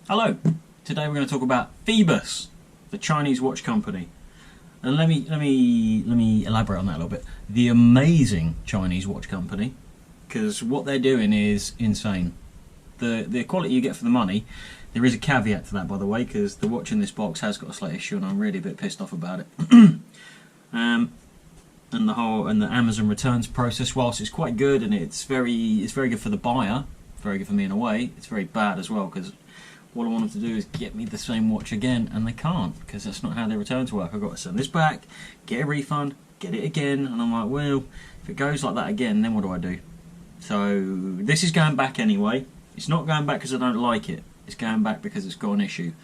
Hello. Today we're going to talk about Phoibos, the Chinese watch company. And let me elaborate on that a little bit. The amazing Chinese watch company, because what they're doing is insane. The quality you get for the money. There is a caveat to that, by the way, because the watch in this box has got a slight issue, and I'm really a bit pissed off about it. And the Amazon returns process, whilst it's quite good and it's very good for the buyer, very good for me in a way, it's very bad as well, because what I want them to do is get me the same watch again, and they can't, because that's not how their returns work. I've got to send this back, get a refund, get it again, and I'm like, well, if it goes like that again, then what do I do? So this is going back anyway. It's not going back because I don't like it. It's going back because it's got an issue,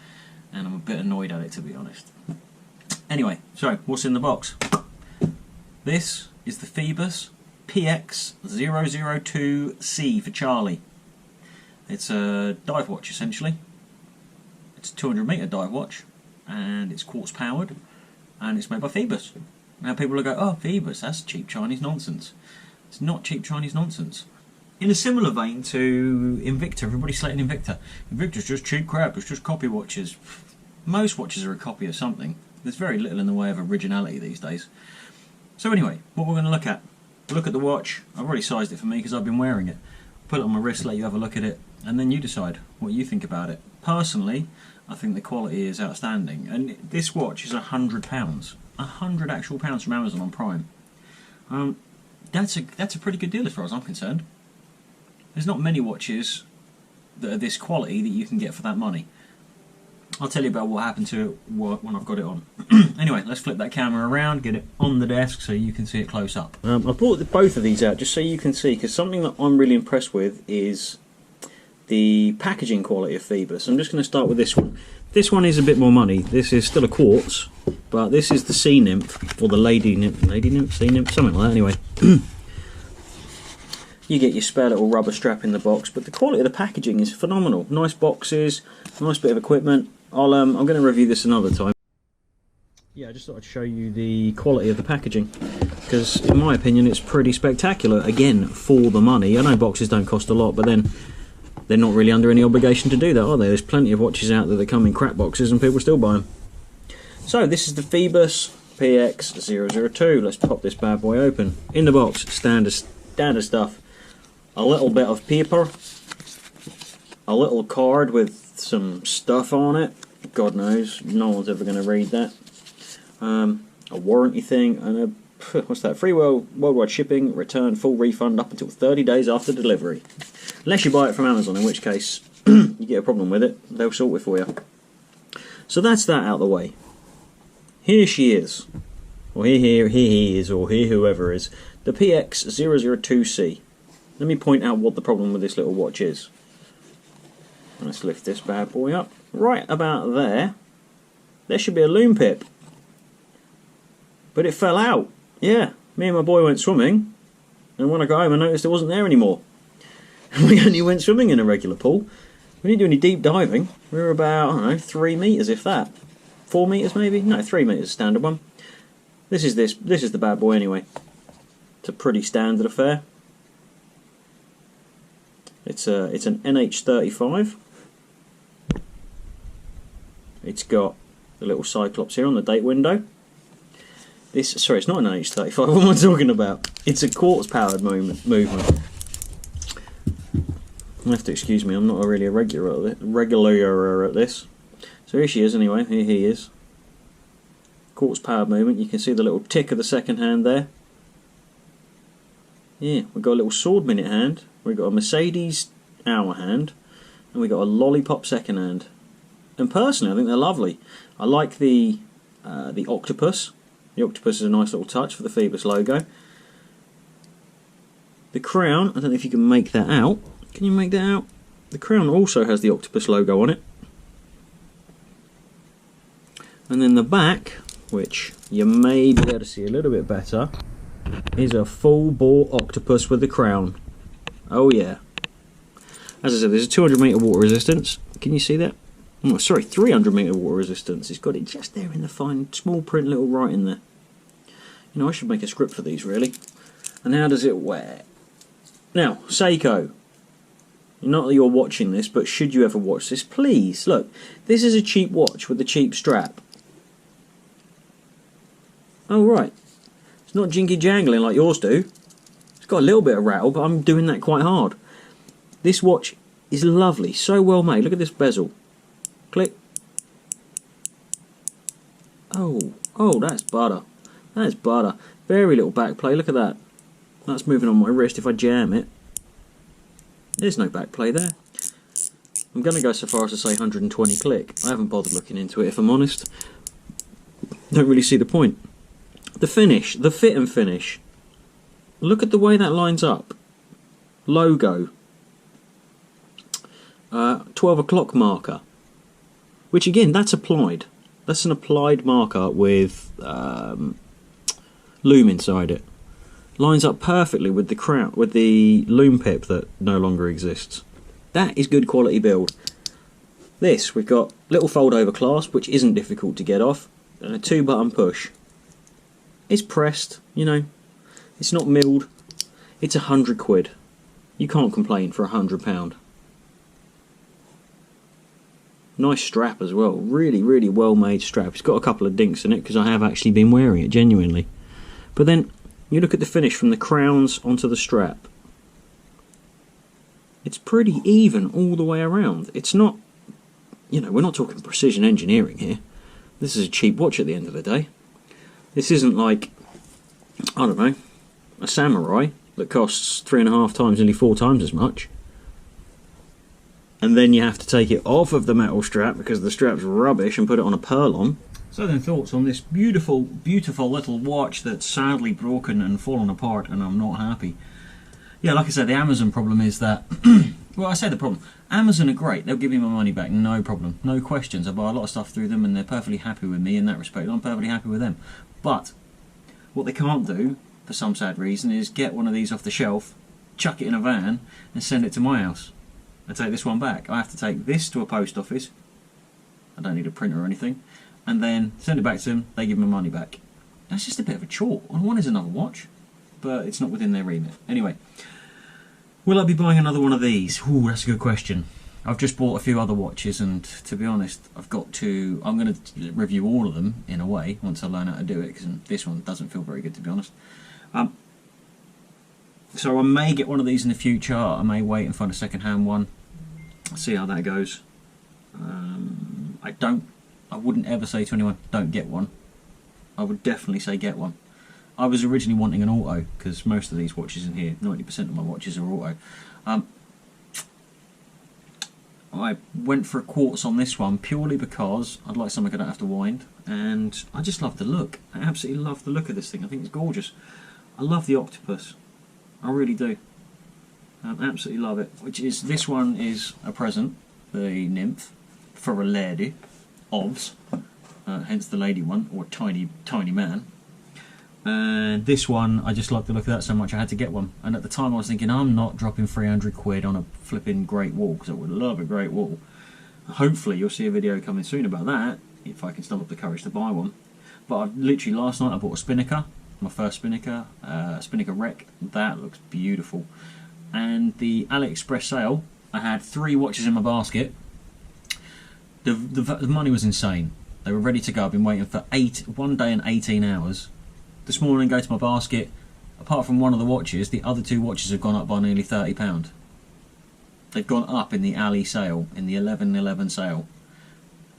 and I'm a bit annoyed at it, to be honest. Anyway, so what's in the box? This is the Phoibos PX002C for Charlie. It's a dive watch, essentially. It's a 200-metre dive watch, and it's quartz powered, and it's made by Phoibos. Now people will go, oh, Phoibos, that's cheap Chinese nonsense. It's not cheap Chinese nonsense. In a similar vein to Invicta, everybody's slating Invicta. Invicta's just cheap crap, it's just copy watches. Most watches are a copy of something. There's very little in the way of originality these days. So anyway, what we're going to look at. Look at the watch. I've already sized it for me because I've been wearing it. Put it on my wrist, let you have a look at it, and then you decide what you think about it. Personally, I think the quality is outstanding, and this watch is £100. 100 actual pounds from Amazon on Prime. That's a pretty good deal as far as I'm concerned. There's not many watches that are this quality that you can get for that money. I'll tell you about what happened to it when I've got it on. Anyway, let's flip that camera around, get it on the desk so you can see it close up. I brought both of these out just so you can see, because something that I'm really impressed with is the packaging quality of Phoibos. I'm just going to start with this one. This one is a bit more money. This is still a quartz, but this is the sea nymph, or the lady nymph, sea nymph, something like that anyway. You get your spare little rubber strap in the box, but the quality of the packaging is phenomenal. Nice boxes, nice bit of equipment. I'm going to review this another time. Yeah, I just thought I'd show you the quality of the packaging, because in my opinion it's pretty spectacular, again, for the money. I know boxes don't cost a lot, but then they're not really under any obligation to do that, are they? There's plenty of watches out there that come in crap boxes and people still buy them. So this is the Phoibos PX002. Let's pop this bad boy open. In the box, standard stuff. A little bit of paper, a little card with some stuff on it. God knows, no one's ever going to read that. A warranty thing, and a what's that? Free worldwide shipping, return, full refund up until 30 days after delivery. Unless you buy it from Amazon, in which case you get a problem with it, they'll sort it for you. So that's that out of the way. Here she is, or here he is, or here whoever is, the PX002C. Let me point out what the problem with this little watch is. Let's lift this bad boy up. Right about there, there should be a loom pip. But it fell out. Yeah, me and my boy went swimming, and when I got home I noticed it wasn't there anymore. And we only went swimming in a regular pool. We didn't do any deep diving. We were about, I don't know, 3 metres if that. 4 metres maybe? No, 3 metres, standard one. This is the bad boy anyway. It's a pretty standard affair. It's an NH35. It's got the little cyclops here on the date window. Sorry, it's not an NH35. What am I talking about? It's a quartz powered movement. You have to excuse me. I'm not really a regular at this. So here she is anyway. Here he is. Quartz powered movement. You can see the little tick of the second hand there. Yeah, we've got a little sword minute hand. We've got a Mercedes hour hand, and we've got a lollipop second hand. And personally, I think they're lovely. I like the octopus. The octopus is a nice little touch for the Phoibos logo. The crown, I don't know if you can make that out. Can you make that out? The crown also has the octopus logo on it. And then the back, which you may be able to see a little bit better, is a full bore octopus with the crown. Oh yeah. As I said, there's a 200 metre water resistance. Can you see that? Oh, sorry, 300 metre water resistance. It's got it just there in the fine small print little writing there. You know, I should make a script for these really. And how does it wear? Now, Seiko. Not that you're watching this, but should you ever watch this, please, look, this is a cheap watch with a cheap strap. Oh right, it's not jinky jangling like yours do. It's got a little bit of rattle, but I'm doing that quite hard. This watch is lovely, so well made. Look at this bezel. Click. Oh, that's butter. That's butter. Very little back play, look at that. That's moving on my wrist if I jam it. There's no back play there. I'm going to go so far as to say 120 click. I haven't bothered looking into it if I'm honest. Don't really see the point. The finish, the fit and finish. Look at the way that lines up. Logo. 12 o'clock marker. Which again, that's applied. That's an applied marker with loom inside it. Lines up perfectly with the crown, with the loom pip that no longer exists. That is good quality build. This, we've got little fold over clasp, which isn't difficult to get off, and a 2-button push. It's pressed, you know, it's not milled. It's £100. You can't complain for £100. Nice strap as well, really, really well made strap. It's got a couple of dinks in it because I have actually been wearing it genuinely. But then you look at the finish from the crowns onto the strap. It's pretty even all the way around. It's not, you know, we're not talking precision engineering here. This is a cheap watch at the end of the day. This isn't like, I don't know, a Samurai that costs 3.5 times, nearly 4 times as much. And then you have to take it off of the metal strap because the strap's rubbish and put it on a purlon. So then, thoughts on this beautiful, beautiful little watch that's sadly broken and fallen apart, and I'm not happy. Yeah, like I said, the Amazon problem is that, well, I say the problem. Amazon are great. They'll give me my money back, no problem, no questions. I buy a lot of stuff through them and they're perfectly happy with me in that respect. I'm perfectly happy with them. But what they can't do, for some sad reason, is get one of these off the shelf, chuck it in a van and send it to my house. I take this one back. I have to take this to a post office. I don't need a printer or anything. And then send it back to them. They give me my money back. That's just a bit of a chore. All I want is another watch, but it's not within their remit. Anyway, will I be buying another one of these? Ooh, that's a good question. I've just bought a few other watches, and to be honest, I'm going to review all of them in a way once I learn how to do it, because this one doesn't feel very good, to be honest. So I may get one of these in the future. I may wait and find a second-hand one. See how that goes. I wouldn't ever say to anyone, don't get one. I would definitely say get one. I was originally wanting an auto, because most of these watches in here, 90% of my watches are auto. I went for a quartz on this one purely because I'd like something I don't have to wind, and I just love the look. I absolutely love the look of this thing. I think it's gorgeous. I love the octopus. I really do. I absolutely love it. This one is a present, the nymph, for a lady, obs, hence the lady one, or tiny man. And this one, I just like the look of that so much I had to get one. And at the time I was thinking, I'm not dropping 300 quid on a flipping Great Wall, because I would love a Great Wall. Hopefully you'll see a video coming soon about that, if I can stump up the courage to buy one. But I've literally, last night I bought a Spinnaker, my first Spinnaker, Spinnaker Rec. That looks beautiful. And the AliExpress sale, I had 3 watches in my basket. The money was insane. They were ready to go. I've been waiting for 1 day and 18 hours. This morning, go to my basket. Apart from one of the watches, the other 2 watches have gone up by nearly £30. They've gone up in the Ali sale, in the 11/11 sale.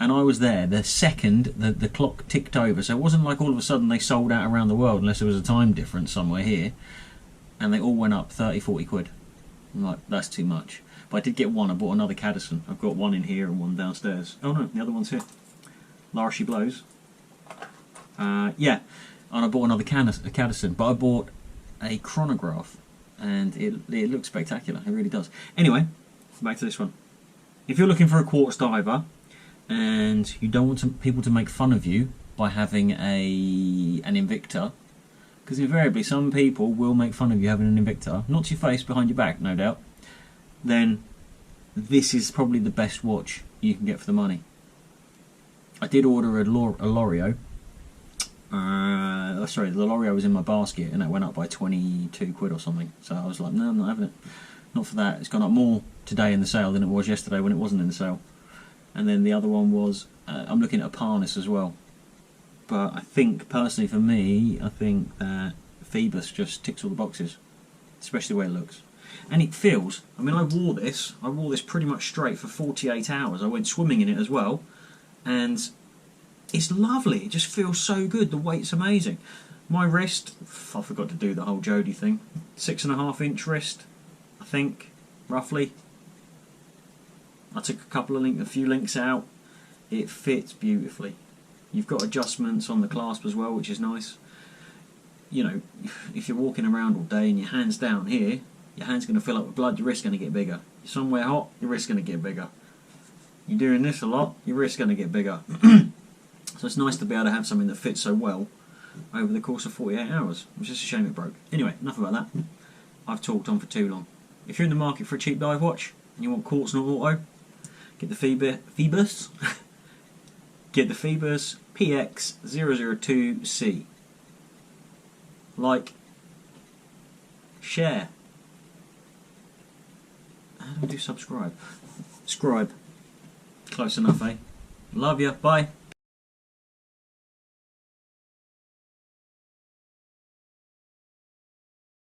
And I was there the second the clock ticked over. So it wasn't like all of a sudden they sold out around the world, unless there was a time difference somewhere here. And they all went up 30-40 quid. I'm like, that's too much. But I did get one. I bought another Cadison. I've got one in here and one downstairs. Oh no, the other one's here. Lara, she blows. Yeah. And I bought another Cadison, but I bought a chronograph, and it looks spectacular. It really does. Anyway, back to this one. If you're looking for a quartz diver, and you don't want people to make fun of you by having an Invicta, because invariably some people will make fun of you having an Invicta, not to your face, behind your back, no doubt, then this is probably the best watch you can get for the money. I did order a L'Oreal. Sorry, the L'Oreal was in my basket and that went up by 22 quid or something. So I was like, no, I'm not having it. not for that. It's gone up more today in the sale than it was yesterday when it wasn't in the sale. And then the other one was, I'm looking at a harness as well. But I think, personally for me, I think that Phoibos just ticks all the boxes. Especially the way it looks. And it feels, I mean, I wore this pretty much straight for 48 hours. I went swimming in it as well. And it's lovely. It just feels so good. The weight's amazing. My wrist, I forgot to do the whole Jody thing. 6.5 inch wrist, I think, roughly. I took a few links out. It fits beautifully. You've got adjustments on the clasp as well, which is nice. You know, if you're walking around all day and your hand's down here, your hand's going to fill up with blood, your wrist's going to get bigger. You're somewhere hot, your wrist's going to get bigger. You're doing this a lot, your wrist's going to get bigger. So it's nice to be able to have something that fits so well over the course of 48 hours. It's just a shame it broke. Anyway, enough about that. I've talked on for too long. If you're in the market for a cheap dive watch and you want quartz not auto, get the Phoibos. Get the Phoibos PX002C. Like, share. How do we do subscribe? Scribe. Close enough, eh? Love ya. Bye.